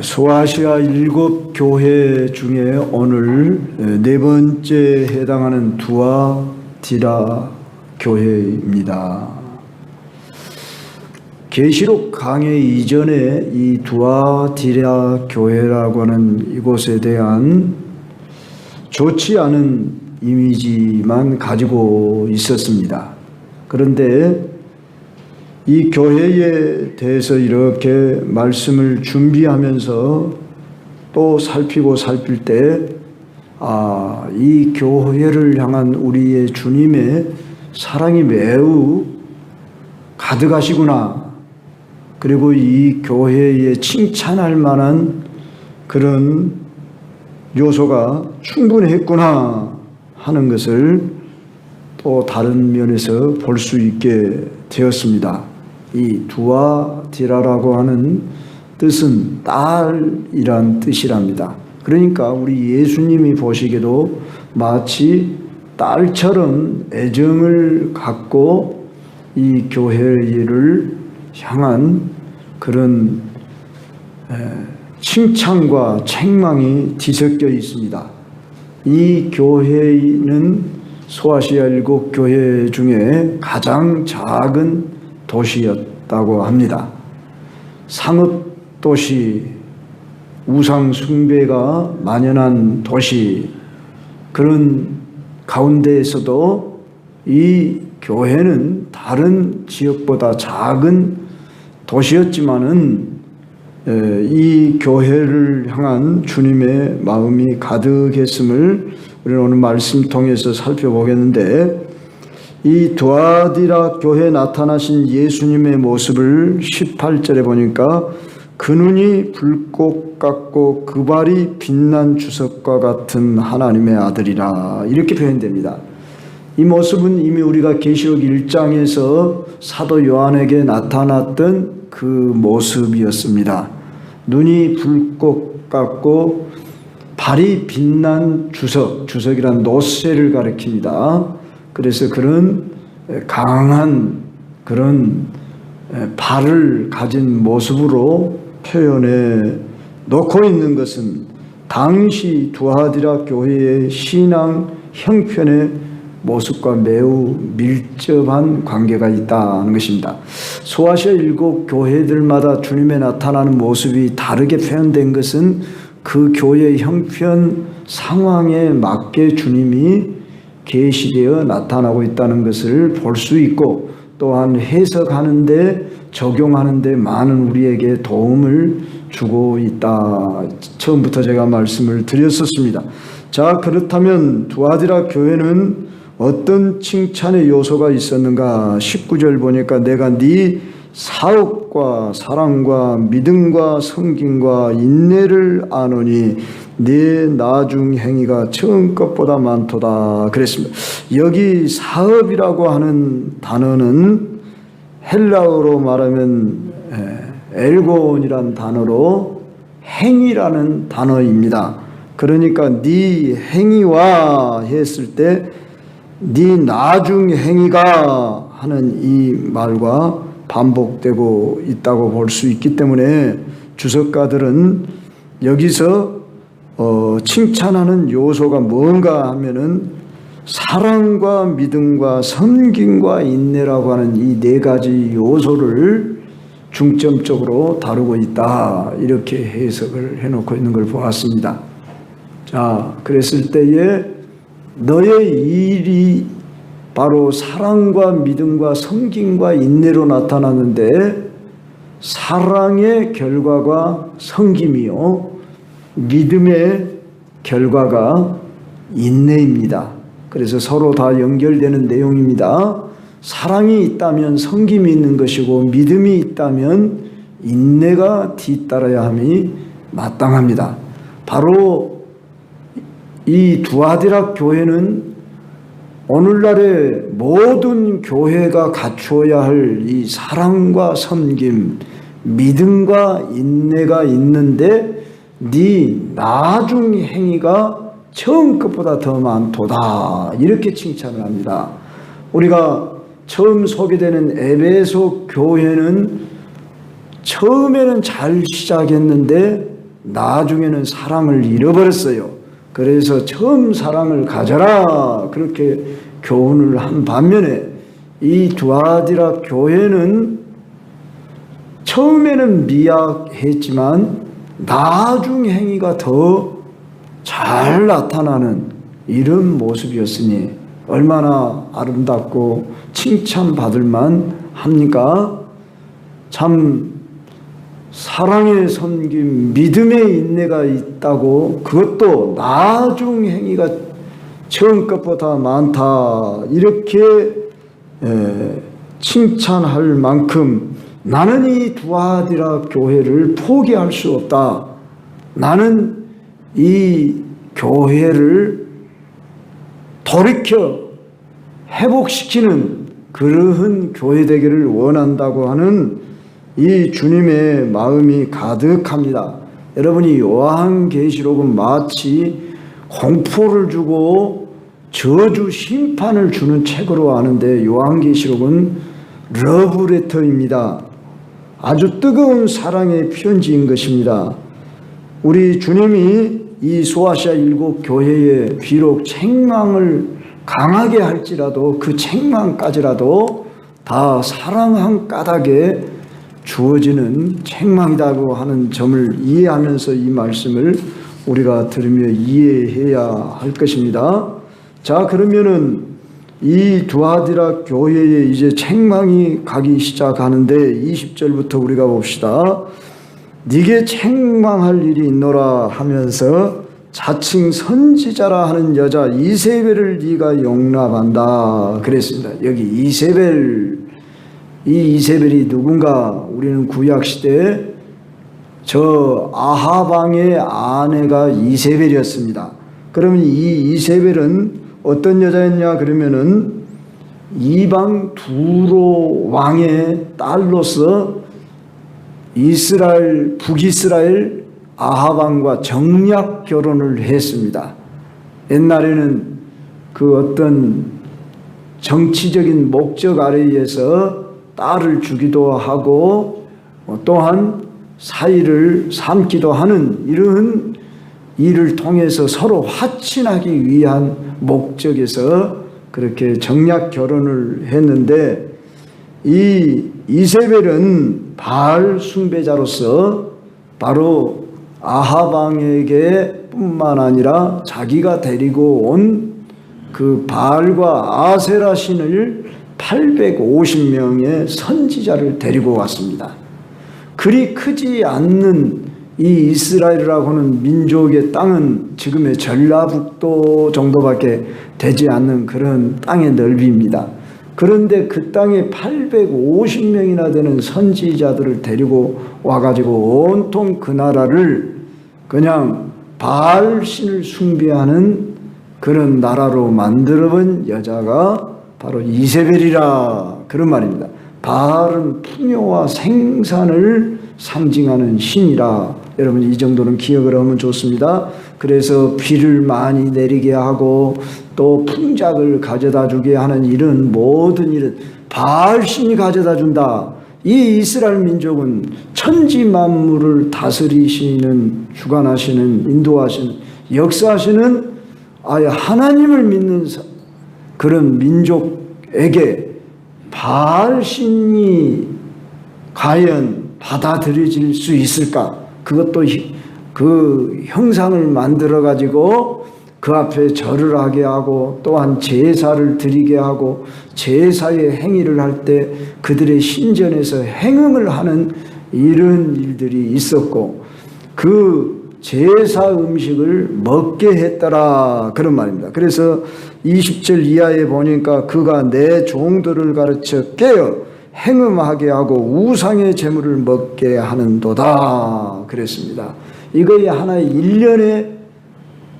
소아시아 7교회 중에 오늘 네 번째 해당하는 두아디라 교회입니다. 계시록 강해 이전에 이 두아디라 교회라고 하는 이곳에 대한 좋지 않은 이미지만 가지고 있었습니다. 그런데 이 교회에 대해서 이렇게 말씀을 준비하면서 또 살피고 살필 때, 이 교회를 향한 우리의 주님의 사랑이 매우 가득하시구나. 그리고 이 교회에 칭찬할 만한 그런 요소가 충분했구나 하는 것을 또 다른 면에서 볼 수 있게 되었습니다. 이 두아디라라고 하는 뜻은 딸이란 뜻이랍니다. 그러니까 우리 예수님이 보시기에도 마치 딸처럼 애정을 갖고 이 교회를 향한 그런 칭찬과 책망이 뒤섞여 있습니다. 이 교회는 소아시아 7교회 중에 가장 작은 도시였다고 합니다. 상업도시, 우상숭배가 만연한 도시, 그런 가운데에서도 이 교회는 다른 지역보다 작은 도시였지만은 이 교회를 향한 주님의 마음이 가득했음을 우리는 오늘 말씀 통해서 살펴보겠는데, 이 두아디라 교회에 나타나신 예수님의 모습을 18절에 보니까 그 눈이 불꽃 같고 그 발이 빛난 주석과 같은 하나님의 아들이라 이렇게 표현됩니다. 이 모습은 이미 우리가 계시록 1장에서 사도 요한에게 나타났던 그 모습이었습니다. 눈이 불꽃 같고 발이 빛난 주석, 주석이란 노쇠를 가리킵니다. 그래서 그런 강한 그런 발을 가진 모습으로 표현해 놓고 있는 것은 당시 두아디라 교회의 신앙 형편의 모습과 매우 밀접한 관계가 있다는 것입니다. 소아시아 7교회들마다 주님의 나타나는 모습이 다르게 표현된 것은 그 교회의 형편 상황에 맞게 주님이 계시되어 나타나고 있다는 것을 볼 수 있고, 또한 해석하는데 적용하는데 많은 우리에게 도움을 주고 있다. 처음부터 제가 말씀을 드렸었습니다. 자, 그렇다면 두아디라 교회는 어떤 칭찬의 요소가 있었는가? 19절 보니까 내가 네 사업과 사랑과 믿음과 섬김과 인내를 아노니 네 나중 행위가 처음 것보다 많도다 그랬습니다. 여기 사업이라고 하는 단어는 헬라어로 말하면 엘곤이라는 단어로 행위라는 단어입니다. 그러니까 네 행위와 했을 때 네 나중 행위가 하는 이 말과 반복되고 있다고 볼 수 있기 때문에 주석가들은 여기서 칭찬하는 요소가 뭔가 하면은 사랑과 믿음과 섬김과 인내라고 하는 이 네 가지 요소를 중점적으로 다루고 있다, 이렇게 해석을 해놓고 있는 걸 보았습니다. 자, 그랬을 때에 너의 일이 바로 사랑과 믿음과 섬김과 인내로 나타나는데, 사랑의 결과가 섬김이요, 믿음의 결과가 인내입니다. 그래서 서로 다 연결되는 내용입니다. 사랑이 있다면 섬김이 있는 것이고, 믿음이 있다면 인내가 뒤따라야 함이 마땅합니다. 바로 이 두아디라 교회는 오늘날의 모든 교회가 갖추어야 할 이 사랑과 섬김, 믿음과 인내가 있는데 네 나중 행위가 처음 것보다 더 많도다, 이렇게 칭찬을 합니다. 우리가 처음 소개되는 에베소 교회는 처음에는 잘 시작했는데 나중에는 사랑을 잃어버렸어요. 그래서 처음 사랑을 가져라 그렇게 교훈을 한 반면에 이 두아디라 교회는 처음에는 미약했지만 나중 행위가 더 잘 나타나는 이런 모습이었으니 얼마나 아름답고 칭찬받을 만 합니까? 참 사랑의 섬김, 믿음의 인내가 있다고 그것도 나중 행위가 처음 것보다 많다 이렇게 칭찬할 만큼 나는 이 두아디라 교회를 포기할 수 없다. 나는 이 교회를 돌이켜 회복시키는 그러한 교회 되기를 원한다고 하는 이 주님의 마음이 가득합니다. 여러분이 요한계시록은 마치 공포를 주고 저주 심판을 주는 책으로 아는데 요한계시록은 러브레터입니다. 아주 뜨거운 사랑의 편지인 것입니다. 우리 주님이 이 소아시아 7교회에 비록 책망을 강하게 할지라도 그 책망까지라도 다 사랑한 까닭에 주어지는 책망이라고 하는 점을 이해하면서 이 말씀을 우리가 들으며 이해해야 할 것입니다. 자, 그러면은 이 두아디라 교회에 이제 책망이 가기 시작하는데 20절부터 우리가 봅시다. 네게 책망할 일이 있노라 하면서 자칭 선지자라 하는 여자 이세벨을 네가 용납한다 그랬습니다. 여기 이세벨, 이 이세벨이 누군가? 우리는 구약시대에 저 아합 왕의 아내가 이세벨이었습니다. 그러면 이 이세벨은 어떤 여자였냐 그러면은 이방 두로 왕의 딸로서 이스라엘, 북이스라엘 아합 왕과 정략 결혼을 했습니다. 옛날에는 그 어떤 정치적인 목적 아래에서 딸을 주기도 하고 또한 사이를 삼기도 하는 이러한 일을 통해서 서로 화친하기 위한 목적에서 그렇게 정략 결혼을 했는데 이 이세벨은 바알 숭배자로서 바로 아합 왕에게 뿐만 아니라 자기가 데리고 온 그 바알과 아세라 신을 850명의 선지자를 데리고 왔습니다. 그리 크지 않는 이 이스라엘이라고 하는 민족의 땅은 지금의 전라북도 정도밖에 되지 않는 그런 땅의 넓이입니다. 그런데 그 땅에 850명이나 되는 선지자들을 데리고 와가지고 온통 그 나라를 그냥 바알 신을 숭배하는 그런 나라로 만들어본 여자가 바로 이세벨이라 그런 말입니다. 바알은 풍요와 생산을 상징하는 신이라 여러분 이 정도는 기억을 하면 좋습니다. 그래서 비를 많이 내리게 하고 또 풍작을 가져다 주게 하는 이런 모든 일은 바알 신이 가져다 준다. 이 이스라엘 민족은 천지 만물을 다스리시는, 주관하시는, 인도하시는, 역사하시는 아예 하나님을 믿는 그런 민족에게 바알 신이 과연 받아들여질 수 있을까? 그것도 그 형상을 만들어 가지고 그 앞에 절을 하게 하고 또한 제사를 드리게 하고 제사의 행위를 할 때 그들의 신전에서 행음을 하는 이런 일들이 있었고 그 제사 음식을 먹게 했더라 그런 말입니다. 그래서 20절 이하에 보니까 그가 내 종들을 가르쳐 깨어 행음하게 하고 우상의 제물을 먹게 하는도다 그랬습니다. 이거의 하나의 일련의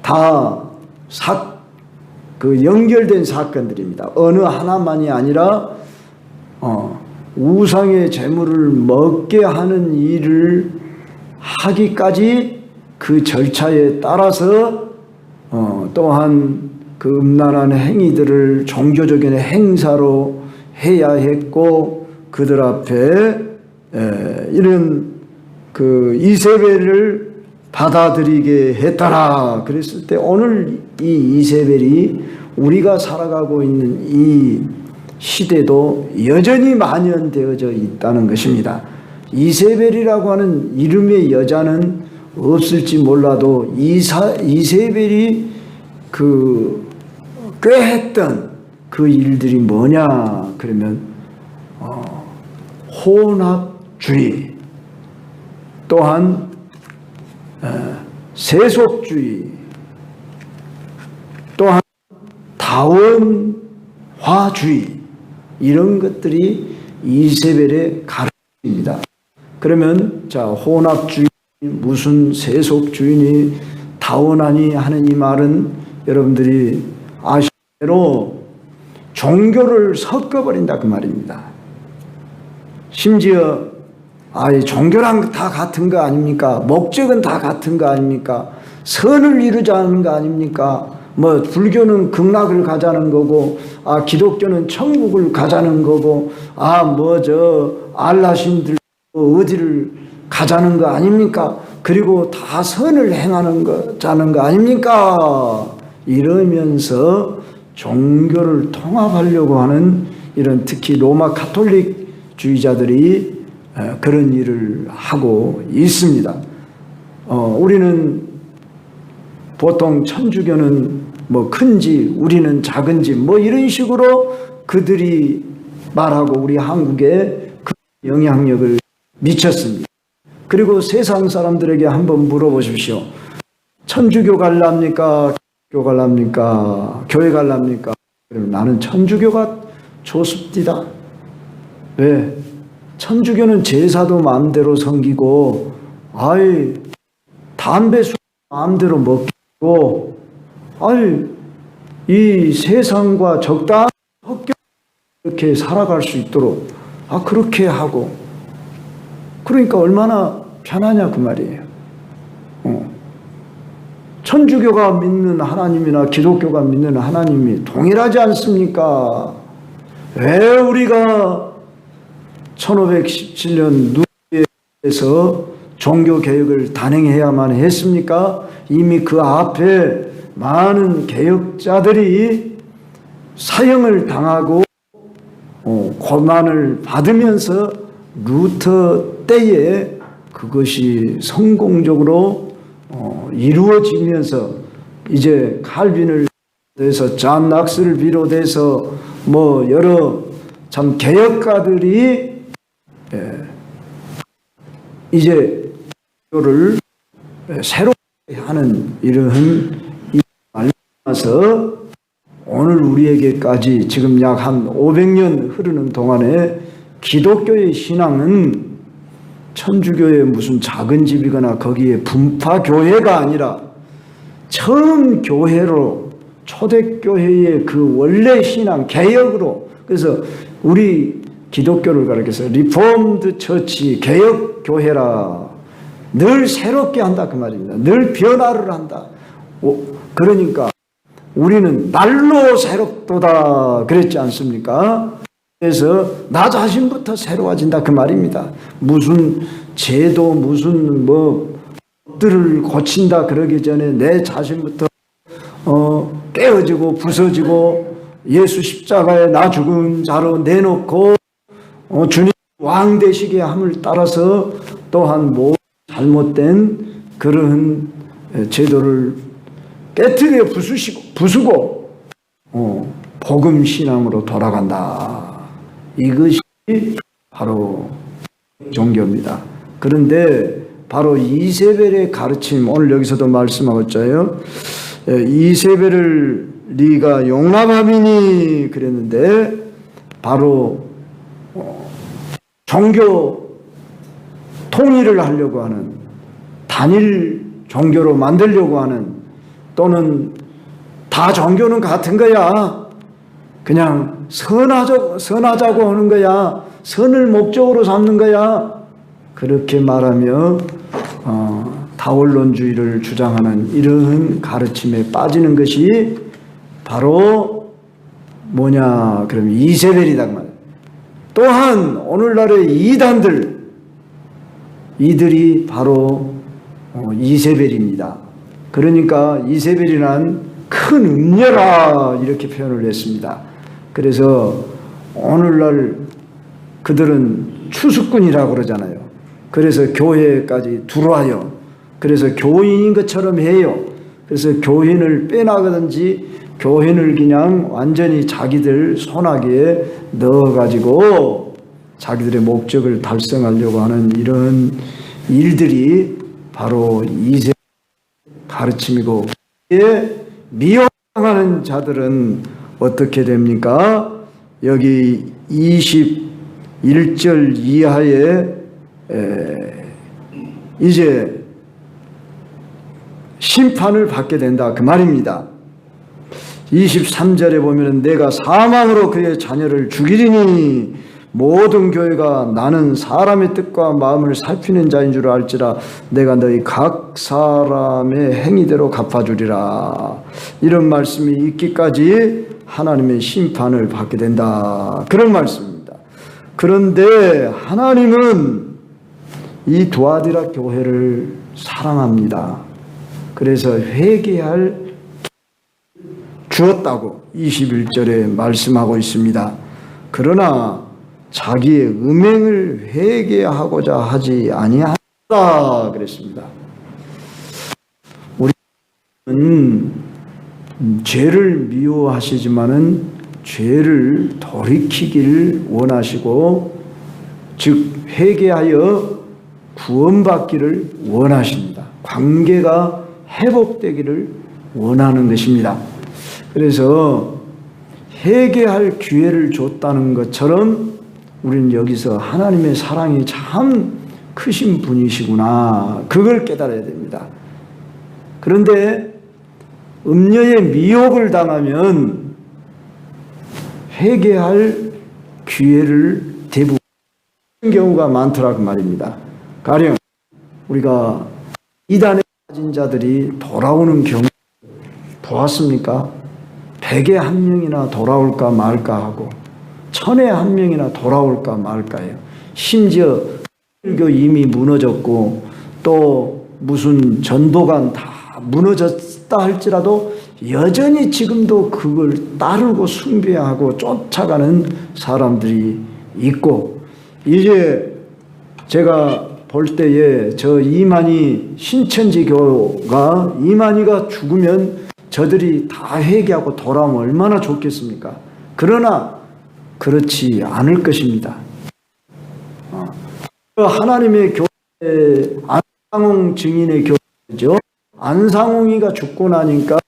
다 연결된 사건들입니다. 어느 하나만이 아니라 우상의 제물을 먹게 하는 일을 하기까지 그 절차에 따라서 또한 그 음란한 행위들을 종교적인 행사로 해야 했고 그들 앞에 이런 그 이세벨을 받아들이게 했더라. 그랬을 때 오늘 이 이세벨이 우리가 살아가고 있는 이 시대도 여전히 만연되어져 있다는 것입니다. 이세벨이라고 하는 이름의 여자는 없을지 몰라도 이세벨이 그 꾀했던 그 일들이 뭐냐 그러면 혼합주의, 또한 세속주의, 또한 다원화주의, 이런 것들이 이세벨의 가르침입니다. 그러면 자, 혼합주의, 무슨 세속주의니 다원하니 하는 이 말은 여러분들이 아시는 대로 종교를 섞어버린다 그 말입니다. 심지어 종교랑 다 같은 거 아닙니까? 목적은 다 같은 거 아닙니까? 선을 이루자는 거 아닙니까? 뭐 불교는 극락을 가자는 거고, 기독교는 천국을 가자는 거고, 알라신들 어디를 가자는 거 아닙니까? 그리고 다 선을 행하는 자는 거 아닙니까? 이러면서 종교를 통합하려고 하는 이런 특히 로마 가톨릭주의자들이 그런 일을 하고 있습니다. 우리는 보통 천주교는 뭐 큰지 우리는 작은지 뭐 이런 식으로 그들이 말하고 우리 한국에 그 영향력을 미쳤습니다. 그리고 세상 사람들에게 한번 물어보십시오. 천주교 갈랍니까? 교회 갈랍니까? 교회 갈랍니까? 그러면 나는 천주교가 좋습니다. 왜? 천주교는 제사도 마음대로 섬기고, 담배 술 마음대로 먹고, 이 세상과 적당히 이렇게 살아갈 수 있도록, 그렇게 하고, 그러니까 얼마나 편하냐 그 말이에요. 천주교가 믿는 하나님이나 기독교가 믿는 하나님이 동일하지 않습니까? 왜 우리가 1517년 누에서 종교개혁을 단행해야만 했습니까? 이미 그 앞에 많은 개혁자들이 사형을 당하고 고난을 받으면서 루터 때에 그것이 성공적으로 이루어지면서 이제 칼빈을 비롯해서 잔 낙스를 비롯해서 뭐 여러 참 개혁가들이 이제 교를 새롭게 하는 이러한 말씀에서 오늘 우리에게까지 지금 약 한 500년 흐르는 동안에 기독교의 신앙은 천주교의 무슨 작은 집이거나 거기에 분파교회가 아니라 처음 교회로 초대교회의 그 원래 신앙 개혁으로, 그래서 우리 기독교를 가르쳐서 리폼드 처치 개혁교회라, 늘 새롭게 한다 그 말입니다. 늘 변화를 한다. 그러니까 우리는 날로 새롭도다 그랬지 않습니까? 그래서 나 자신부터 새로워진다 그 말입니다. 무슨 제도 무슨 것들을 고친다 그러기 전에 내 자신부터 깨어지고 부서지고 예수 십자가에 나 죽은 자로 내놓고 주님 왕 되시게 함을 따라서 또한 잘못된 그런 제도를 깨트려 부수고 복음 신앙으로 돌아간다. 이것이 바로 종교입니다. 그런데 바로 이세벨의 가르침, 오늘 여기서도 말씀하고 있잖아요. 이세벨을 네가 용납함이니 그랬는데 바로 종교 통일을 하려고 하는, 단일 종교로 만들려고 하는, 또는 다 종교는 같은 거야, 그냥 선하자고 하는 거야, 선을 목적으로 삼는 거야, 그렇게 말하며 다원론주의를 주장하는 이러한 가르침에 빠지는 것이 바로 뭐냐 그러면 이세벨이다 그 말이에요. 또한 오늘날의 이단들, 이들이 바로 이세벨입니다. 그러니까 이세벨이란 큰 음녀라 이렇게 표현을 했습니다. 그래서 오늘날 그들은 추수꾼이라고 그러잖아요. 그래서 교회까지 들어와요. 그래서 교인인 것처럼 해요. 그래서 교인을 빼나가든지 교인을 그냥 완전히 자기들 손아귀에 넣어가지고 자기들의 목적을 달성하려고 하는 이런 일들이 바로 이세 가르침이고, 미혹당하는 자들은 어떻게 됩니까? 여기 21절 이하에 이제 심판을 받게 된다 그 말입니다. 23절에 보면 내가 사망으로 그의 자녀를 죽이리니 모든 교회가 나는 사람의 뜻과 마음을 살피는 자인 줄 알지라 내가 너희 각 사람의 행위대로 갚아주리라. 이런 말씀이 있기까지 하나님의 심판을 받게 된다 그런 말씀입니다. 그런데 하나님은 이 두아디라 교회를 사랑합니다. 그래서 회개할 주었다고 21절에 말씀하고 있습니다. 그러나 자기의 음행을 회개하고자 하지 아니한다 그랬습니다. 우리는 죄를 미워하시지만은 죄를 돌이키길 원하시고, 즉 회개하여 구원받기를 원하십니다. 관계가 회복되기를 원하는 것입니다. 그래서 회개할 기회를 줬다는 것처럼 우리는 여기서 하나님의 사랑이 참 크신 분이시구나, 그걸 깨달아야 됩니다. 그런데 음녀의 미혹을 당하면 회개할 기회를 대부분 경우가 많더라고 말입니다. 가령 우리가 이단에 빠진 자들이 돌아오는 경우 보았습니까? 100에 1명이나 돌아올까 말까 하고 1000에 1명이나 돌아올까 말까요. 심지어 불교 이미 무너졌고 또 무슨 전도관 다 무너졌다 할지라도 여전히 지금도 그걸 따르고 숭배하고 쫓아가는 사람들이 있고, 이제 제가 볼 때에 저 이만희 신천지교가 이만희가 죽으면 저들이 다 회개하고 돌아오면 얼마나 좋겠습니까? 그러나 그렇지 않을 것입니다. 하나님의 교회, 안상홍 증인의 교회죠. 안상홍이가 죽고 나니까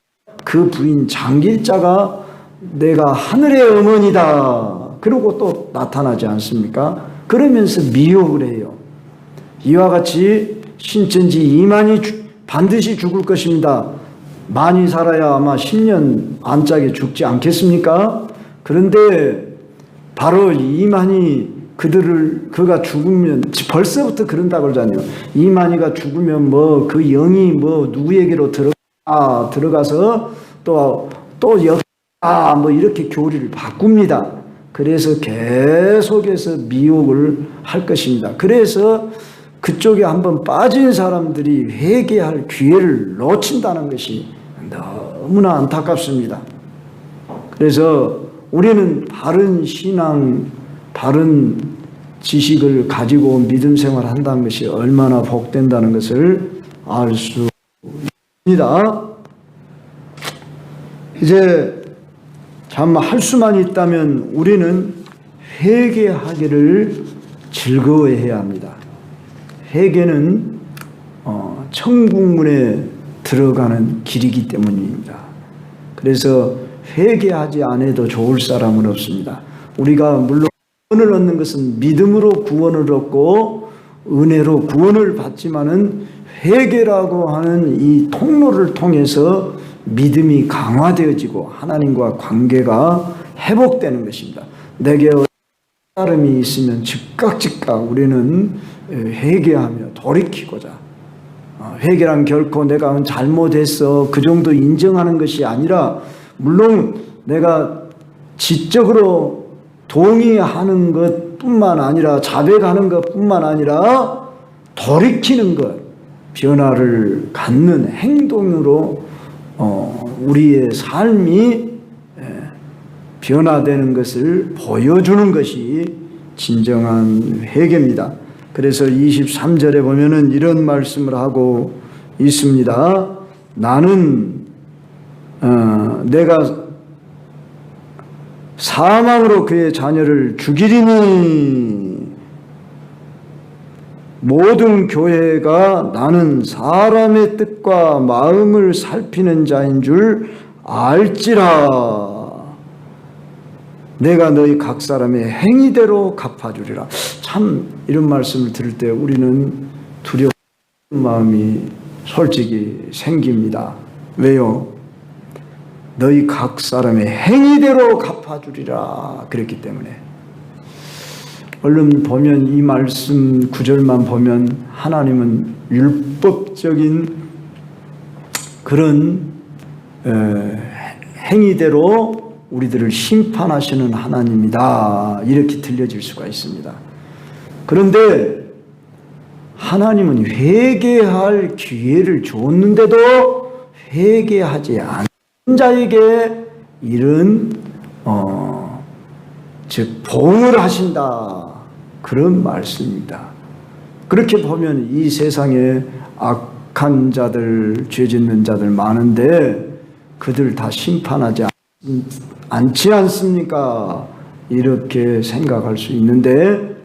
그 부인 장길자가 내가 하늘의 어머니다 그러고 또 나타나지 않습니까? 그러면서 미혹을 해요. 이와 같이 신천지 이만희 반드시 죽을 것입니다. 많이 살아야 아마 10년 안짝에 죽지 않겠습니까? 그런데 바로 이만희 그가 죽으면 벌써부터 그런다고 그러잖아요. 이만희가 죽으면 뭐 그 영이 뭐 누구에게로 들어가서 또 뭐 이렇게 교리를 바꿉니다. 그래서 계속해서 미혹을 할 것입니다. 그래서 그쪽에 한번 빠진 사람들이 회개할 기회를 놓친다는 것이 너무나 안타깝습니다. 그래서 우리는 바른 신앙, 바른 지식을 가지고 믿음 생활을 한다는 것이 얼마나 복된다는 것을 알 수 있습니다. 이제 참 할 수만 있다면 우리는 회개하기를 즐거워해야 합니다. 회개는 천국문에 들어가는 길이기 때문입니다. 그래서 회개하지 않아도 좋을 사람은 없습니다. 우리가 물론 구원을 얻는 것은 믿음으로 구원을 얻고 은혜로 구원을 받지만은 회개라고 하는 이 통로를 통해서 믿음이 강화되어지고 하나님과 관계가 회복되는 것입니다. 내게 깨달음이 있으면 즉각 우리는 회개하며 돌이키고자, 회개란 결코 내가 잘못했어 그 정도 인정하는 것이 아니라, 물론 내가 지적으로 동의하는 것뿐만 아니라 자백하는 것뿐만 아니라 돌이키는 것, 변화를 갖는 행동으로 우리의 삶이 변화되는 것을 보여주는 것이 진정한 회개입니다. 그래서 23절에 보면은 이런 말씀을 하고 있습니다. 나는 내가 사망으로 그의 자녀를 죽이리니 모든 교회가 나는 사람의 뜻과 마음을 살피는 자인 줄 알지라. 내가 너희 각 사람의 행위대로 갚아주리라. 참 이런 말씀을 들을 때 우리는 두려운 마음이 솔직히 생깁니다. 왜요? 너희 각 사람의 행위대로 갚아주리라 그랬기 때문에. 얼른 보면 이 말씀 9절만 보면 하나님은 율법적인 그런 행위대로 우리들을 심판하시는 하나님이다 이렇게 들려질 수가 있습니다. 그런데 하나님은 회개할 기회를 줬는데도 회개하지 않은 자에게 이런 즉 보응을 하신다 그런 말씀입니다. 그렇게 보면 이 세상에 악한 자들, 죄 짓는 자들 많은데 그들 다 심판하지 않지 않습니까? 이렇게 생각할 수 있는데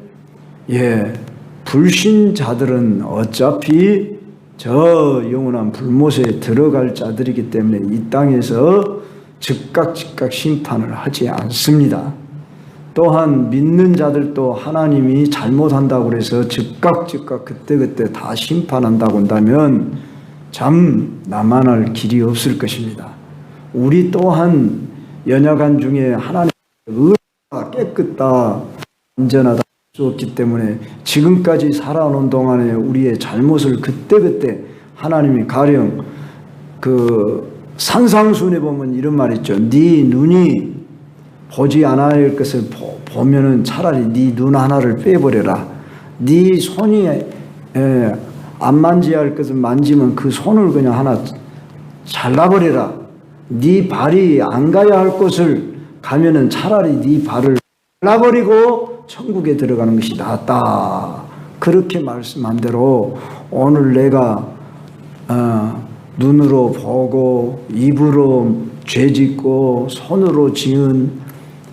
불신자들은 어차피 저 영원한 불못에 들어갈 자들이기 때문에 이 땅에서 즉각 심판을 하지 않습니다. 또한 믿는 자들도 하나님이 잘못한다고 해서 즉각 그때그때 다 심판한다고 한다면 참 나만할 길이 없을 것입니다. 우리 또한 연약한 중에 하나님의 의가 깨끗다 온전하다 할 수 없기 때문에 지금까지 살아오는 동안에 우리의 잘못을 그때그때 하나님이 가령 그 산상순에 보면 이런 말 있죠. 네 눈이 보지 않아야 할 것을 보면은 차라리 네 눈 하나를 빼버려라. 네 손이 안 만져야 할 것을 만지면 그 손을 그냥 하나 잘라버려라. 네 발이 안 가야 할 곳을 가면은 차라리 네 발을 잘라버리고 천국에 들어가는 것이 낫다. 그렇게 말씀한 대로 오늘 내가 눈으로 보고 입으로 죄짓고 손으로 지은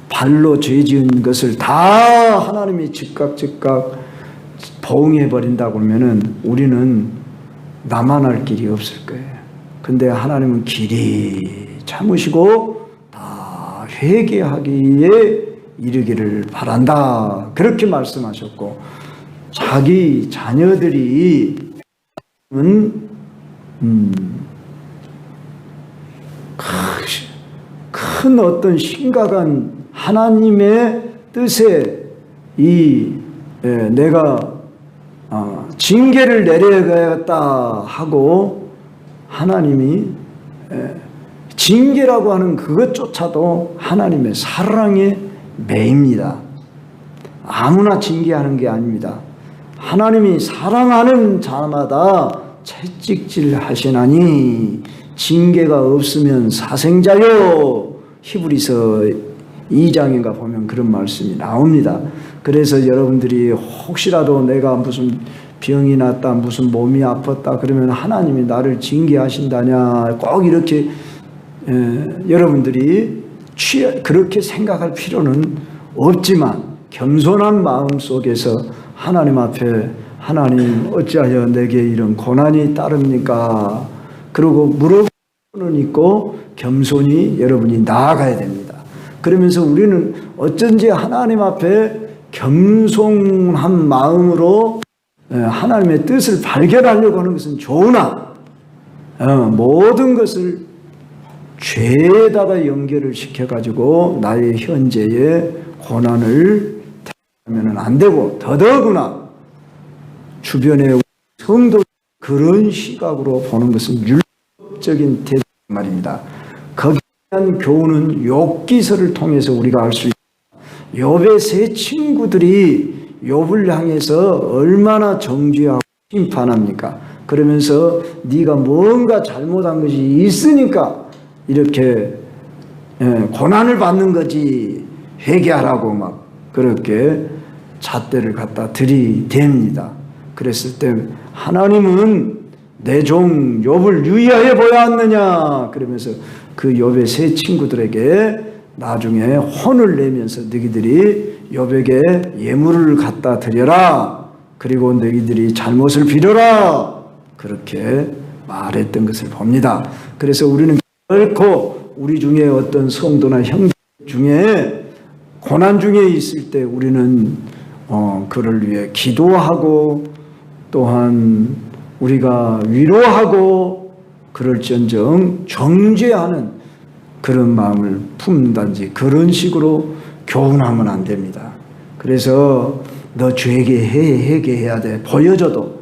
발로 죄지은 것을 다 하나님이 즉각 보응해 버린다고 하면은 우리는 나만할 길이 없을 거예요. 근데 하나님은 길이 참으시고 다 회개하기에 이르기를 바란다 그렇게 말씀하셨고, 자기 자녀들이 큰 어떤 심각한 하나님의 뜻에 내가 징계를 내려야겠다 하고 하나님이 징계라고 하는 그것조차도 하나님의 사랑의 매입니다. 아무나 징계하는 게 아닙니다. 하나님이 사랑하는 자마다 채찍질 하시나니 징계가 없으면 사생자요. 히브리서 2장인가 보면 그런 말씀이 나옵니다. 그래서 여러분들이 혹시라도 내가 무슨 병이 났다, 무슨 몸이 아팠다 그러면 하나님이 나를 징계하신다냐 꼭 이렇게 여러분들이 그렇게 생각할 필요는 없지만 겸손한 마음 속에서 하나님 앞에 하나님 어찌하여 내게 이런 고난이 따릅니까? 그리고 물어보는 있고 겸손히 여러분이 나아가야 됩니다. 그러면서 우리는 어쩐지 하나님 앞에 겸손한 마음으로 하나님의 뜻을 발견하려고 하는 것은 좋으나 모든 것을 죄에다가 연결을 시켜가지고 나의 현재의 고난을 택하면 안 되고, 더더구나 주변의 성도 그런 시각으로 보는 것은 율법적인 태도 말입니다. 거기에 대한 교훈은 욥기서를 통해서 우리가 알 수 있습니다. 욥의 세 친구들이 욥을 향해서 얼마나 정죄하고 심판합니까? 그러면서 네가 뭔가 잘못한 것이 있으니까 이렇게 고난을 받는 거지, 회개하라고 막 그렇게 잣대를 갖다 들이댑니다. 그랬을 때 하나님은 내 종 욥을 유의하여 보았느냐 그러면서 그 욥의 세 친구들에게 나중에 혼을 내면서 너희들이 욥에게 예물을 갖다 드려라, 그리고 너희들이 잘못을 빌어라, 그렇게 말했던 것을 봅니다. 그래서 우리는 결코 우리 중에 어떤 성도나 형제 중에 고난 중에 있을 때 우리는 그를 위해 기도하고 또한 우리가 위로하고 그럴지언정 정죄하는 그런 마음을 품는다든지 그런 식으로 교훈하면 안 됩니다. 그래서 너 죄게 회개해야 돼 보여줘도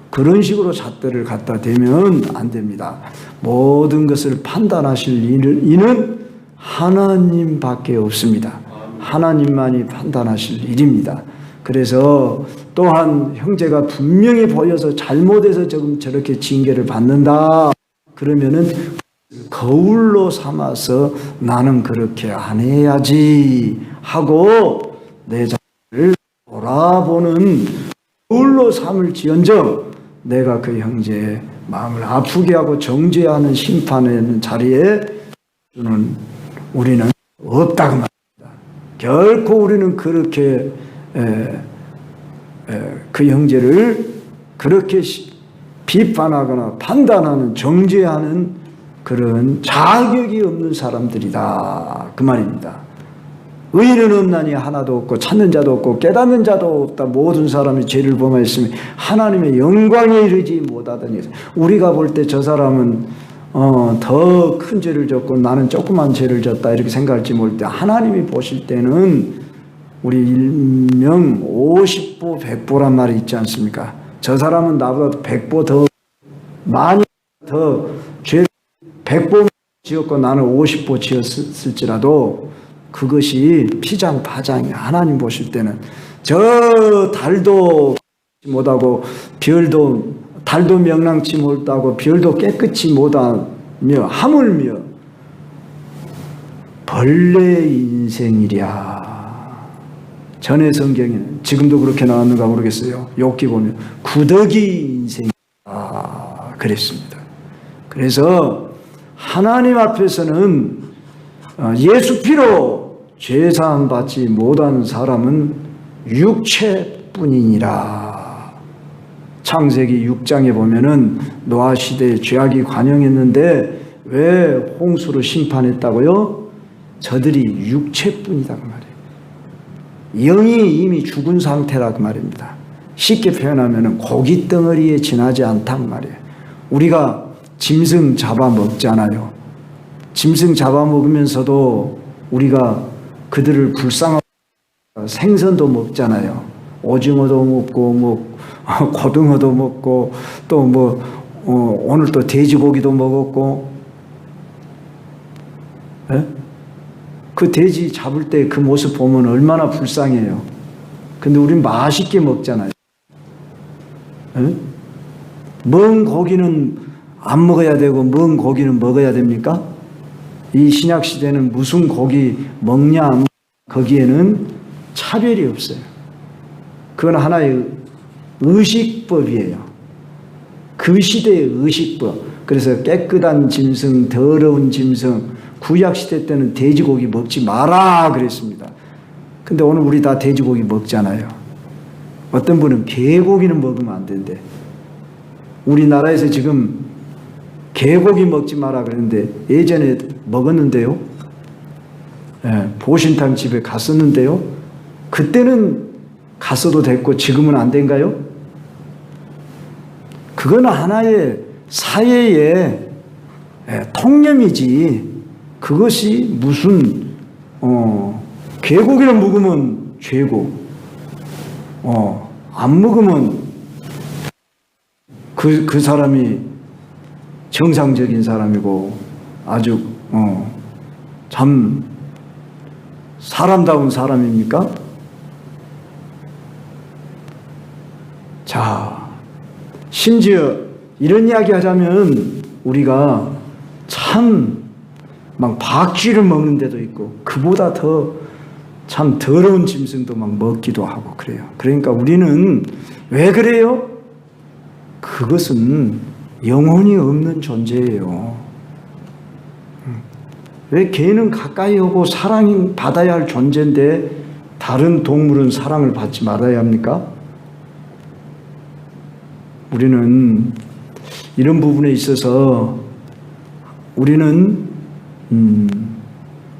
그런 식으로 잣대를 갖다 대면 안 됩니다. 모든 것을 판단하실 이는 하나님밖에 없습니다. 하나님만이 판단하실 일입니다. 그래서 또한 형제가 분명히 보여서 잘못해서 지금 저렇게 징계를 받는다 그러면은 거울로 삼아서 나는 그렇게 안 해야지 하고 내 자신을 돌아보는 거울로 삼을지언정 내가 그 형제의 마음을 아프게 하고 정죄하는 심판의 자리에 우리는 없다고 말합니다. 결코 우리는 그렇게 그 형제를 그렇게 비판하거나 판단하는 정죄하는 그런 자격이 없는 사람들이다 그 말입니다. 의인은 없나니 하나도 없고 찾는 자도 없고 깨닫는 자도 없다. 모든 사람이 죄를 범하였으며 하나님의 영광에 이르지 못하더니 우리가 볼 때 저 사람은 더 큰 죄를 졌고 나는 조그만 죄를 졌다 이렇게 생각할지 모를 때 하나님이 보실 때는 우리 일명 50보 100보란 말이 있지 않습니까? 저 사람은 나보다 100보 더 많이 더 죄 100보 지었고 나는 50보 지었을지라도 그것이 피장파장이 하나님 보실 때는 저 달도 못하고 별도 달도 명랑치 못하고 별도 깨끗이 못하며 하물며 벌레 인생이랴. 전에 성경에는 지금도 그렇게 나왔는가 모르겠어요. 욥기 보면 구더기 인생이라 그랬습니다. 그래서 하나님 앞에서는 예수 피로 죄사함 받지 못한 사람은 육체뿐이니라. 창세기 6장에 보면은 노아 시대에 죄악이 관영했는데 왜 홍수로 심판했다고요? 저들이 육체뿐이다 그 말이에요. 영이 이미 죽은 상태라 그 말입니다. 쉽게 표현하면 고기 덩어리에 지나지 않다 그 말이에요. 우리가 짐승 잡아먹잖아요. 짐승 잡아먹으면서도 우리가 그들을 불쌍하고 생선도 먹잖아요. 오징어도 먹고 고등어도 먹고 또 오늘 또 돼지고기도 먹었고 에? 그 돼지 잡을 때 그 모습 보면 얼마나 불쌍해요. 근데 우린 맛있게 먹잖아요. 에? 먼 고기는 안 먹어야 되고 먼 고기는 먹어야 됩니까? 이 신약 시대는 무슨 고기 먹냐 거기에는 차별이 없어요. 그건 하나의 의식법이에요. 그 시대의 의식법. 그래서 깨끗한 짐승, 더러운 짐승, 구약 시대 때는 돼지고기 먹지 마라 그랬습니다. 근데 오늘 우리 다 돼지고기 먹잖아요. 어떤 분은 개고기는 먹으면 안 된대. 우리나라에서 지금 개고기 먹지 마라 그랬는데 예전에 먹었는데요. 보신탕 집에 갔었는데요. 그때는 갔어도 됐고 지금은 안 된가요? 그거는 하나의 사회의 통념이지 그것이 무슨 개고기를 먹으면 죄고 안 먹으면 그 사람이 정상적인 사람이고 아주 참 사람다운 사람입니까? 자, 심지어 이런 이야기 하자면 우리가 참 막 박쥐를 먹는 데도 있고 그보다 더 참 더러운 짐승도 막 먹기도 하고 그래요. 그러니까 우리는 왜 그래요? 그것은 영혼이 없는 존재예요. 왜 개는 가까이 오고 사랑을 받아야 할 존재인데 다른 동물은 사랑을 받지 말아야 합니까? 우리는 이런 부분에 있어서 우리는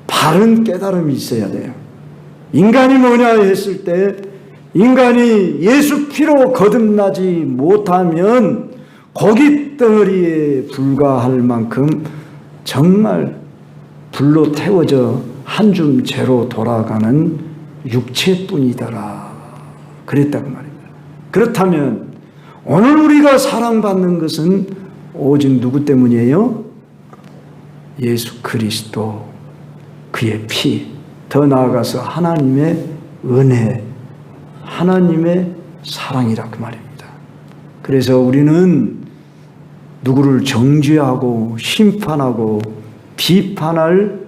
바른 깨달음이 있어야 돼요. 인간이 뭐냐 했을 때 인간이 예수 피로 거듭나지 못하면 고깃 덩어리에 불과할 만큼 정말 불로 태워져 한 줌 재로 돌아가는 육체뿐이더라 그랬다고 말입니다. 그렇다면 오늘 우리가 사랑받는 것은 오직 누구 때문이에요? 예수 그리스도 그의 피, 더 나아가서 하나님의 은혜, 하나님의 사랑이라 그 말입니다. 그래서 우리는 누구를 정죄하고 심판하고 비판할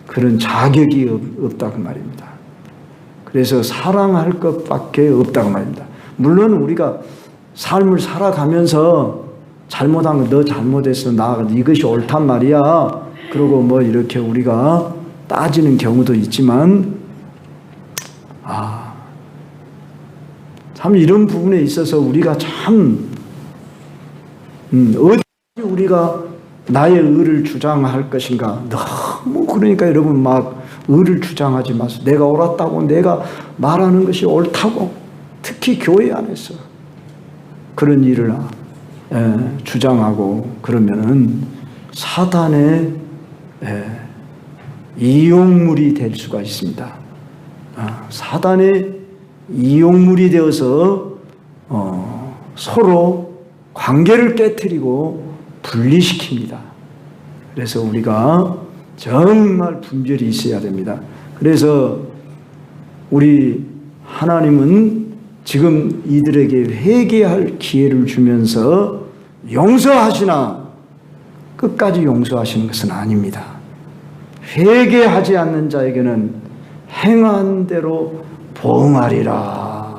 그런 자격이 없다고 말입니다. 그래서 사랑할 것밖에 없다고 말입니다. 물론 우리가 삶을 살아가면서 잘못한 거 너 잘못했어 나 이것이 옳단 말이야 그러고 뭐 이렇게 우리가 따지는 경우도 있지만 참 이런 부분에 있어서 우리가 참 어디 우리가 나의 의를 주장할 것인가 너무 그러니까 여러분 막 의를 주장하지 마세요. 내가 옳았다고 내가 말하는 것이 옳다고 특히 교회 안에서 그런 일을 주장하고 그러면은 사단의 이용물이 될 수가 있습니다. 사단의 이용물이 되어서 서로 관계를 깨트리고 분리시킵니다. 그래서 우리가 정말 분별이 있어야 됩니다. 그래서 우리 하나님은 지금 이들에게 회개할 기회를 주면서 용서하시나 끝까지 용서하시는 것은 아닙니다. 회개하지 않는 자에게는 행한 대로 보응하리라.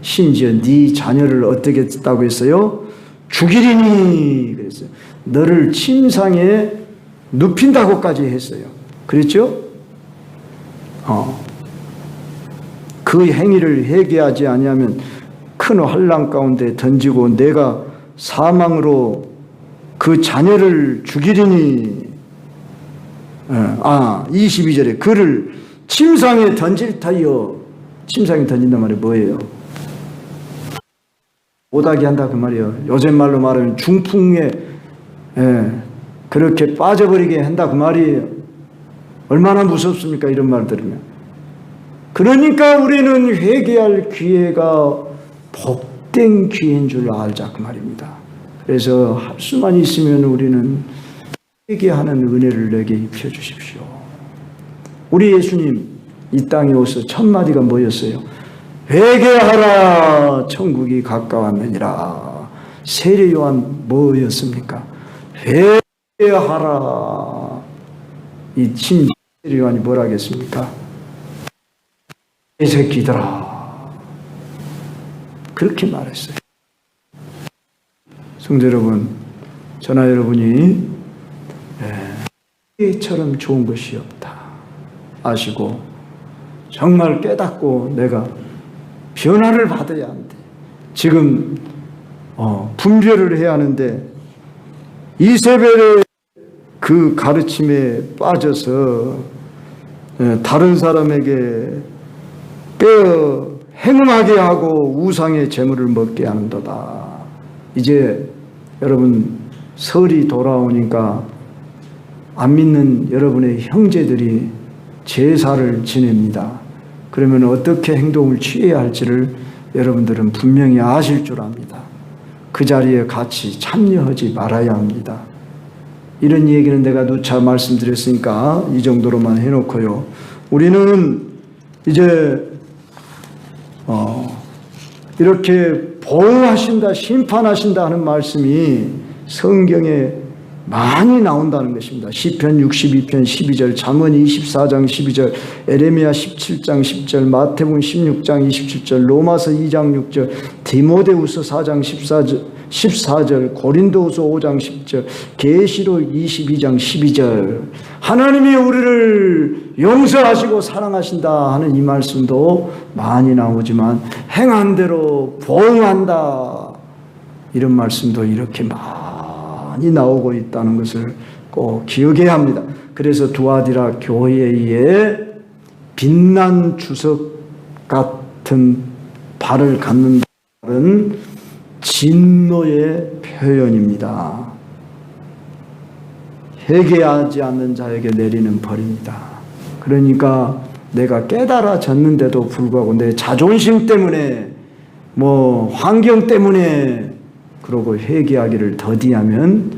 심지어 네 자녀를 어떻게 했다고 했어요? 죽이리니 그랬어요. 너를 침상에 눕힌다고까지 했어요. 그랬죠? 그 행위를 회개하지 아니하면 큰 환난 가운데 던지고 내가 사망으로 그 자녀를 죽이리니 22절에 그를 침상에 던질 터이요. 침상에 던진단 말이 뭐예요? 못하게 한다 그 말이에요. 요즘 말로 말하면 중풍에 그렇게 빠져버리게 한다 그 말이에요. 얼마나 무섭습니까? 이런 말 들으면. 그러니까 우리는 회개할 기회가 복된 기회인 줄 알자 그 말입니다. 그래서 할 수만 있으면 우리는 회개하는 은혜를 내게 입혀 주십시오. 우리 예수님 이 땅에 오셔서 첫 마디가 뭐였어요? 회개하라 천국이 가까웠느니라. 세례 요한 뭐였습니까? 회개하라. 이 세례 요한이 뭐라 하겠습니까? 이 새끼들아 그렇게 말했어요. 성도 여러분, 저나 여러분이 회개처럼 좋은 것이 없다 아시고 정말 깨닫고 내가 변화를 받아야 한대. 지금 분별을 해야 하는데 이세벨의 그 가르침에 빠져서 다른 사람에게 빼어 행음하게 하고 우상의 재물을 먹게 하는도다. 이제 여러분 설이 돌아오니까 안 믿는 여러분의 형제들이 제사를 지냅니다. 그러면 어떻게 행동을 취해야 할지를 여러분들은 분명히 아실 줄 압니다. 그 자리에 같이 참여하지 말아야 합니다. 이런 얘기는 내가 누차 말씀드렸으니까 이 정도로만 해놓고요. 우리는 이제 이렇게 보호하신다, 심판하신다 하는 말씀이 성경에 많이 나온다는 것입니다. 시편 62편 12절, 잠언 24장 12절, 에레미야 17장 10절, 마태복음 16장 27절, 로마서 2장 6절, 디모데후서 4장 14절, 고린도후서 5장 10절, 계시록 22장 12절. 하나님이 우리를 용서하시고 사랑하신다 하는 이 말씀도 많이 나오지만 행한 대로 보응한다 이런 말씀도 이렇게 많이 나오고 있다는 것을 꼭 기억해야 합니다. 그래서 두아디라 교회에 빛난 주석 같은 발을 갖는 발은 진노의 표현입니다. 회개하지 않는 자에게 내리는 벌입니다. 그러니까 내가 깨달아졌는데도 불구하고 내 자존심 때문에 환경 때문에 그러고 회개하기를 더디하면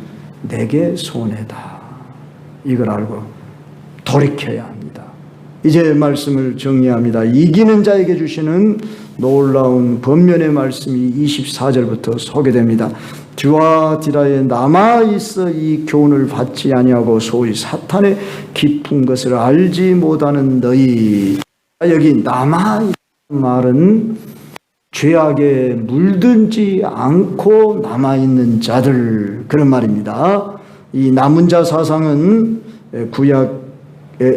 내게 손해다. 이걸 알고 돌이켜야 합니다. 이제 말씀을 정리합니다. 이기는 자에게 주시는 놀라운 번면의 말씀이 24절부터 소개됩니다. 두아디라에 남아있어 이 교훈을 받지 아니하고 소위 사탄의 깊은 것을 알지 못하는 너희. 여기 남아있는 말은 죄악에 물들지 않고 남아있는 자들, 그런 말입니다. 이 남은 자 사상은 구약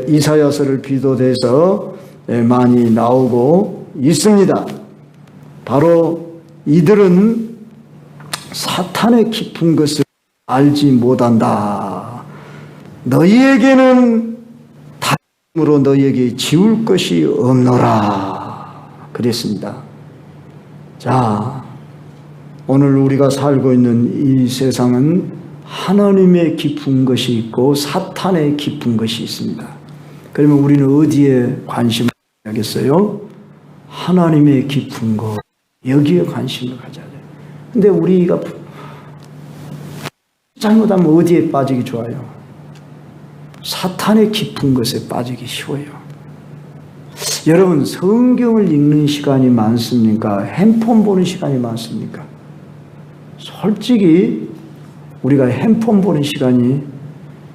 이사야서를 비롯해서 많이 나오고 있습니다. 바로 이들은 사탄의 깊은 것을 알지 못한다. 너희에게는 다짐으로 너희에게 지울 것이 없노라 그랬습니다. 자, 오늘 우리가 살고 있는 이 세상은 하나님의 깊은 것이 있고 사탄의 깊은 것이 있습니다. 그러면 우리는 어디에 관심을 가야겠어요? 하나님의 깊은 것, 여기에 관심을 가져야 돼요. 근데 우리가 잘못하면 어디에 빠지기 좋아요? 사탄의 깊은 것에 빠지기 쉬워요. 여러분, 성경을 읽는 시간이 많습니까? 핸폰 보는 시간이 많습니까? 솔직히 우리가 핸폰 보는 시간이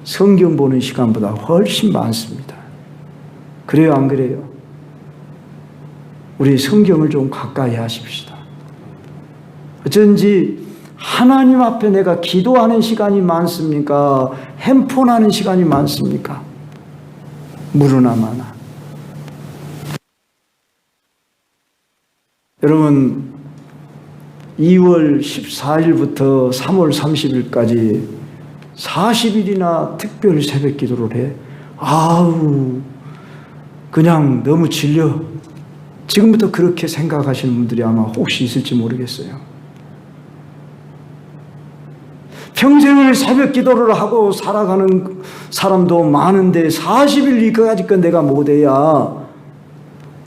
성경 보는 시간보다 훨씬 많습니다. 그래요, 안 그래요? 우리 성경을 좀 가까이 하십시다. 어쩐지 하나님 앞에 내가 기도하는 시간이 많습니까? 핸폰 하는 시간이 많습니까? 무르나 마나. 여러분, 2월 14일부터 3월 30일까지 40일이나 특별 새벽 기도를 해. 그냥 너무 질려. 지금부터 그렇게 생각하시는 분들이 아마 혹시 있을지 모르겠어요. 평생을 새벽 기도를 하고 살아가는 사람도 많은데 40일 이까짓 내가 못해야.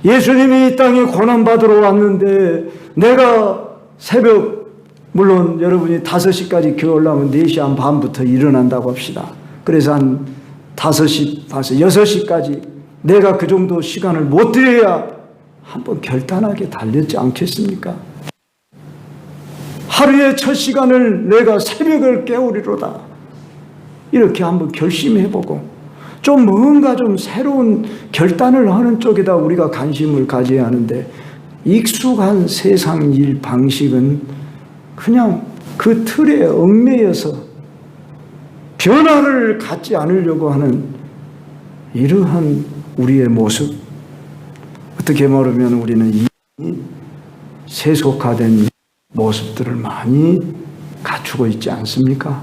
예수님이 이 땅에 고난받으러 왔는데 내가 새벽, 물론 여러분이 5시까지 교회 올라오면 4시 한 반부터 일어난다고 합시다. 그래서 한 5시, 6시까지 내가 그 정도 시간을 못 드려야 한번 결단하게 달렸지 않겠습니까? 하루의 첫 시간을 내가 새벽을 깨우리로다. 이렇게 한번 결심해보고 좀 뭔가 좀 새로운 결단을 하는 쪽에다 우리가 관심을 가져야 하는데, 익숙한 세상 일 방식은 그냥 그 틀에 얽매여서 변화를 갖지 않으려고 하는 이러한 우리의 모습, 어떻게 말하면 우리는 이 세속화된 모습들을 많이 갖추고 있지 않습니까?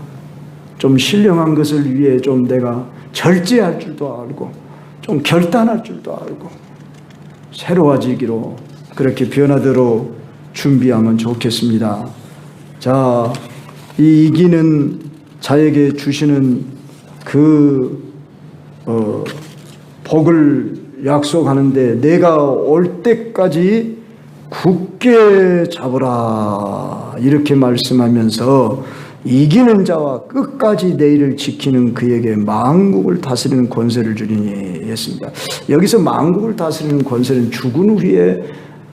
좀 신령한 것을 위해 좀 내가 절제할 줄도 알고 좀 결단할 줄도 알고 새로워지기로 그렇게 변화대로 준비하면 좋겠습니다. 자, 이 이기는 자에게 주시는 그 복을 약속하는데, 내가 올 때까지 굳게 잡으라 이렇게 말씀하면서 이기는 자와 끝까지 내일을 지키는 그에게 만국을 다스리는 권세를 주리니 했습니다. 여기서 만국을 다스리는 권세는 죽은 후에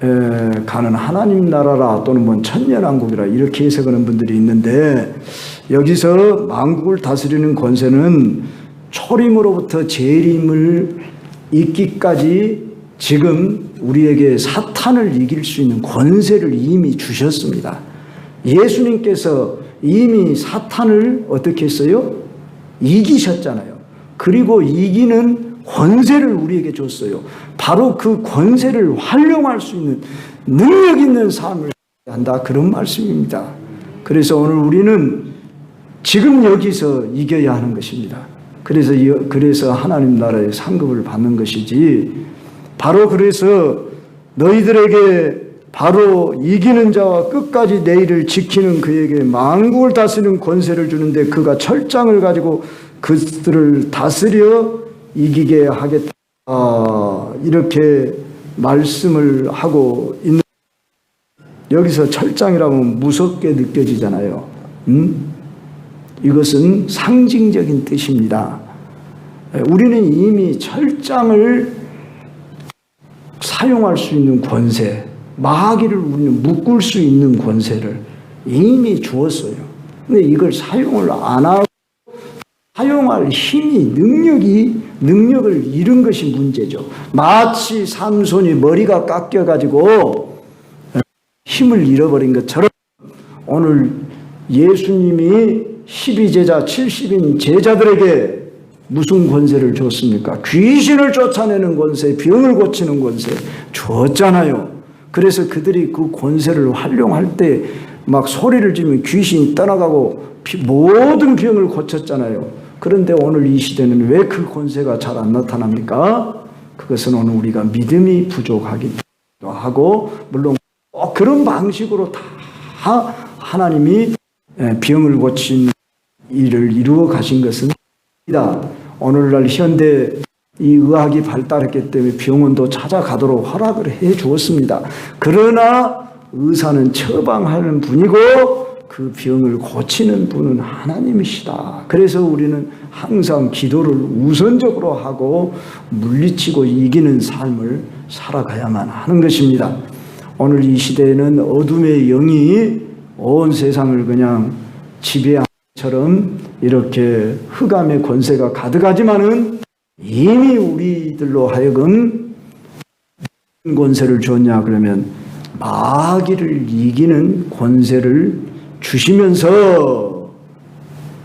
가는 하나님 나라라 또는 뭐 천년왕국이라 이렇게 해석하는 분들이 있는데, 여기서 만국을 다스리는 권세는 초림으로부터 재림을 잇기까지 지금 우리에게 사탄을 이길 수 있는 권세를 이미 주셨습니다. 예수님께서 이미 사탄을 어떻게 했어요? 이기셨잖아요. 그리고 이기는 권세를 우리에게 줬어요. 바로 그 권세를 활용할 수 있는 능력 있는 삶을 한다, 그런 말씀입니다. 그래서 오늘 우리는 지금 여기서 이겨야 하는 것입니다. 그래서 하나님 나라의 상급을 받는 것이지, 바로 그래서 너희들에게 바로 이기는 자와 끝까지 내일을 지키는 그에게 만국을 다스리는 권세를 주는데 그가 철장을 가지고 그들을 다스려 이기게 하겠다, 이렇게 말씀을 하고 있는. 여기서 철장이라면 무섭게 느껴지잖아요. 이것은 상징적인 뜻입니다. 우리는 이미 철장을 사용할 수 있는 권세, 마귀를 우리는 묶을 수 있는 권세를 이미 주었어요. 근데 이걸 사용을 안 하고 사용할 힘이, 능력을 잃은 것이 문제죠. 마치 삼손이 머리가 깎여가지고 힘을 잃어버린 것처럼 오늘 예수님이 12제자, 70인 제자들에게 무슨 권세를 줬습니까? 귀신을 쫓아내는 권세, 병을 고치는 권세 줬잖아요. 그래서 그들이 그 권세를 활용할 때 막 소리를 지르면 귀신이 떠나가고 모든 병을 고쳤잖아요. 그런데 오늘 이 시대는 왜 그 권세가 잘 안 나타납니까? 그것은 오늘 우리가 믿음이 부족하기도 하고, 물론 그런 방식으로 다 하나님이 병을 고친 일을 이루어 가신 것은 아니다. 오늘날 현대 이 의학이 발달했기 때문에 병원도 찾아가도록 허락을 해 주었습니다. 그러나 의사는 처방하는 분이고 그 병을 고치는 분은 하나님이시다. 그래서 우리는 항상 기도를 우선적으로 하고 물리치고 이기는 삶을 살아가야만 하는 것입니다. 오늘 이 시대에는 어둠의 영이 온 세상을 그냥 지배하는 것처럼 이렇게 흑암의 권세가 가득하지만은 이미 우리들로 하여금 권세를 줬냐 그러면 마귀를 이기는 권세를 주시면서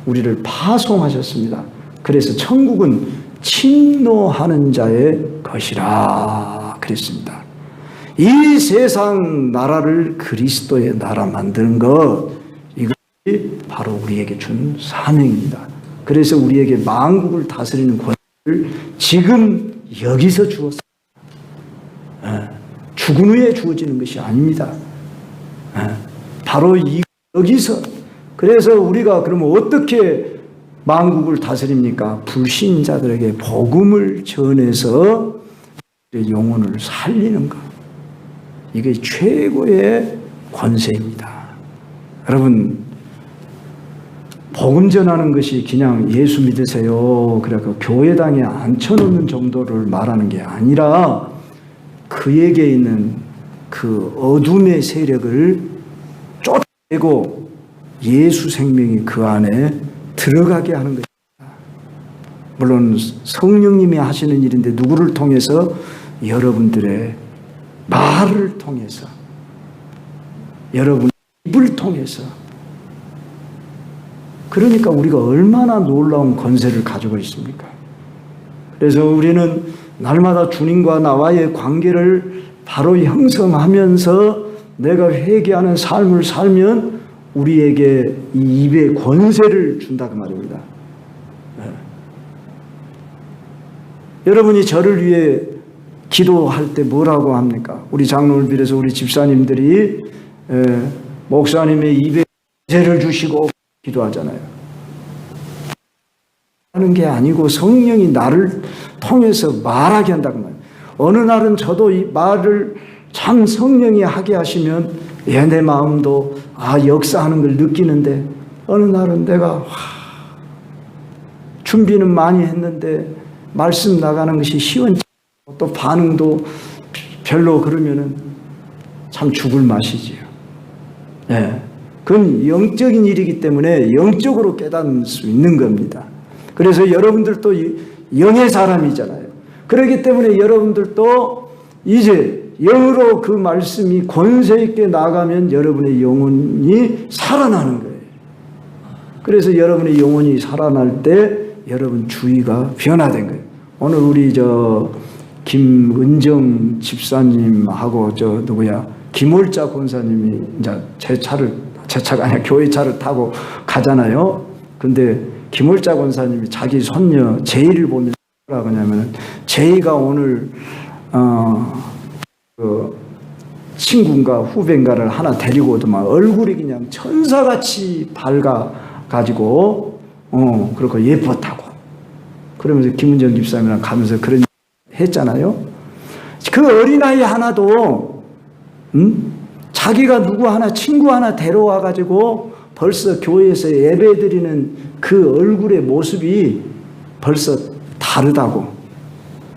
우리를 파송하셨습니다. 그래서 천국은 침노하는 자의 것이라 그랬습니다. 이 세상 나라를 그리스도의 나라 만드는 것, 이것이 바로 우리에게 준 사명입니다. 그래서 우리에게 만국을 다스리는 권세를 지금 여기서 주었습니다. 죽은 후에 주어지는 것이 아닙니다. 바로 여기서. 그래서 우리가 그러면 어떻게 만국을 다스립니까? 불신자들에게 복음을 전해서 영혼을 살리는 것. 이게 최고의 권세입니다. 여러분, 복음 전하는 것이 그냥 예수 믿으세요, 그래서 교회당에 앉혀놓는 정도를 말하는 게 아니라 그에게 있는 그 어둠의 세력을 쫓아내고 예수 생명이 그 안에 들어가게 하는 것입니다. 물론 성령님이 하시는 일인데 누구를 통해서? 여러분들의 말을 통해서, 여러분의 입을 통해서. 그러니까 우리가 얼마나 놀라운 권세를 가지고 있습니까? 그래서 우리는 날마다 주님과 나와의 관계를 바로 형성하면서 내가 회개하는 삶을 살면 우리에게 이 입의 권세를 준다 그 말입니다. 네. 여러분이 저를 위해 기도할 때 뭐라고 합니까? 우리 장로를 비롯해서 우리 집사님들이 목사님의 입에 권세를 주시고 기도하잖아요. 하는 게 아니고 성령이 나를 통해서 말하게 한다고 말이에요. 어느 날은 저도 이 말을 참 성령이 하게 하시면 내 마음도 역사하는 걸 느끼는데, 어느 날은 내가 준비는 많이 했는데 말씀 나가는 것이 시원치 않고 또 반응도 별로, 그러면은 참 죽을 맛이지요. 예. 그건 영적인 일이기 때문에 영적으로 깨닫을 수 있는 겁니다. 그래서 여러분들도 영의 사람이잖아요. 그렇기 때문에 여러분들도 이제 영으로 그 말씀이 권세 있게 나가면 여러분의 영혼이 살아나는 거예요. 그래서 여러분의 영혼이 살아날 때 여러분 주의가 변화된 거예요. 오늘 우리 김은정 집사님하고 김월자 권사님이 이제 제 차가 아니라 교회 차를 타고 가잖아요. 근데 김월자 권사님이 자기 손녀 제이를 보면서 뭐라고 하냐면, 제이가 오늘 친구인가 후배인가를 하나 데리고 오더만 얼굴이 그냥 천사같이 밝아가지고 그렇고 예뻤다고. 그러면서 김은정 집사님이랑 가면서 그런 했잖아요. 그 어린아이 하나도 자기가 누구 하나 친구 하나 데려와 가지고 벌써 교회에서 예배드리는 그 얼굴의 모습이 벌써 다르다고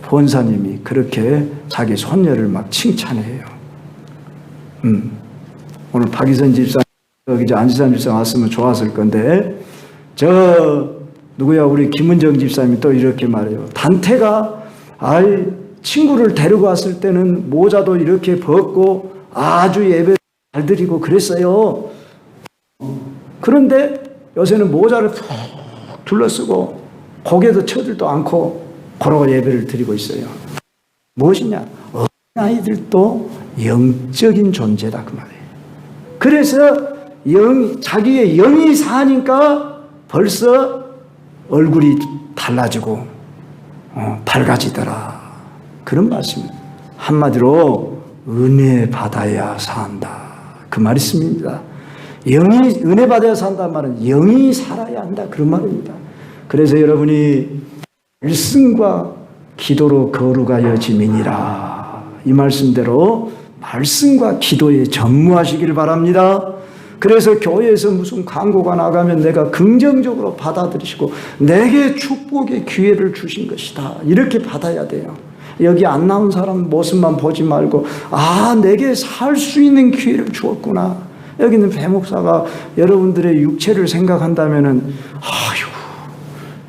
권사님이 그렇게 자기 손녀를 막 칭찬해요. 오늘 박희선 집사, 여기 안지산 집사 왔으면 좋았을 건데, 우리 김은정 집사님이 또 이렇게 말해요. 단태가 친구를 데리고 왔을 때는 모자도 이렇게 벗고 아주 예배 잘 드리고 그랬어요. 그런데 요새는 모자를 푹 둘러쓰고 고개도 쳐들도 않고 그러고 예배를 드리고 있어요. 무엇이냐? 어린아이들도 영적인 존재다 그 말이에요. 그래서 자기의 영이 사니까 벌써 얼굴이 달라지고 밝아지더라. 그런 말씀입니다. 한마디로 은혜 받아야 산다 그 말이 있습니다. 은혜 받아야 산다는 말은 영이 살아야 한다 그런 말입니다. 그래서 여러분이 말씀과 기도로 거룩하여 지민이라, 이 말씀대로 말씀과 기도에 전무하시길 바랍니다. 그래서 교회에서 무슨 광고가 나가면 내가 긍정적으로 받아들이시고 내게 축복의 기회를 주신 것이다 이렇게 받아야 돼요. 여기 안 나온 사람 모습만 보지 말고 내게 살 수 있는 기회를 주었구나. 여기는 배 목사가 여러분들의 육체를 생각한다면은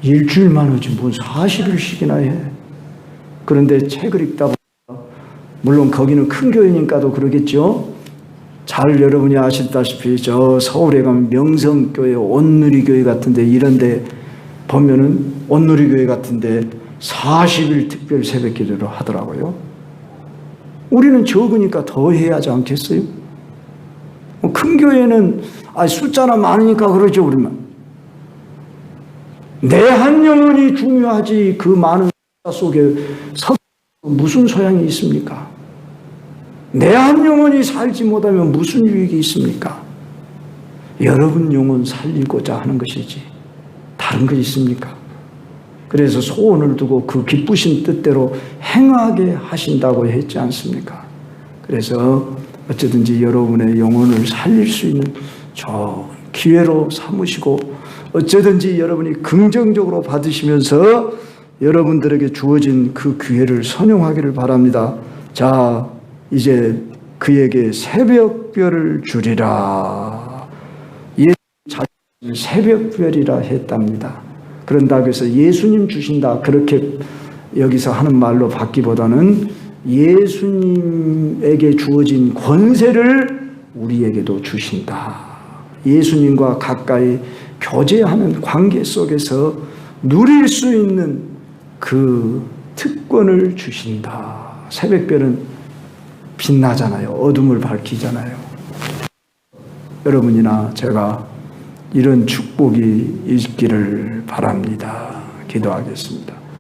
일주일만 오지 뭔 40일씩이나 해. 그런데 책을 읽다 보면, 물론 거기는 큰 교회니까도 그러겠죠. 잘 여러분이 아시다시피 서울에 가면 명성교회, 온누리교회 같은데 이런데 보면은 온누리교회 같은데 40일 특별 새벽 기도를 하더라고요. 우리는 적으니까 더 해야 하지 않겠어요? 큰 교회는 숫자나 많으니까 그러죠. 우리만 내 한 영혼이 중요하지 그 많은 숫자 속에 무슨 소양이 있습니까? 내 한 영혼이 살지 못하면 무슨 유익이 있습니까? 여러분 영혼 살리고자 하는 것이지 다른 거 있습니까? 그래서 소원을 두고 그 기쁘신 뜻대로 행하게 하신다고 했지 않습니까? 그래서 어쩌든지 여러분의 영혼을 살릴 수 있는 좋은 기회로 삼으시고, 어쩌든지 여러분이 긍정적으로 받으시면서 여러분들에게 주어진 그 기회를 선용하기를 바랍니다. 자, 이제 그에게 새벽별을 주리라. 예수님 자신을 새벽별이라 했답니다. 그런다고 해서 예수님 주신다 그렇게 여기서 하는 말로 받기보다는 예수님에게 주어진 권세를 우리에게도 주신다. 예수님과 가까이 교제하는 관계 속에서 누릴 수 있는 그 특권을 주신다. 새벽별은 빛나잖아요. 어둠을 밝히잖아요. 여러분이나 제가 이런 축복이 있기를 바랍니다. 기도하겠습니다.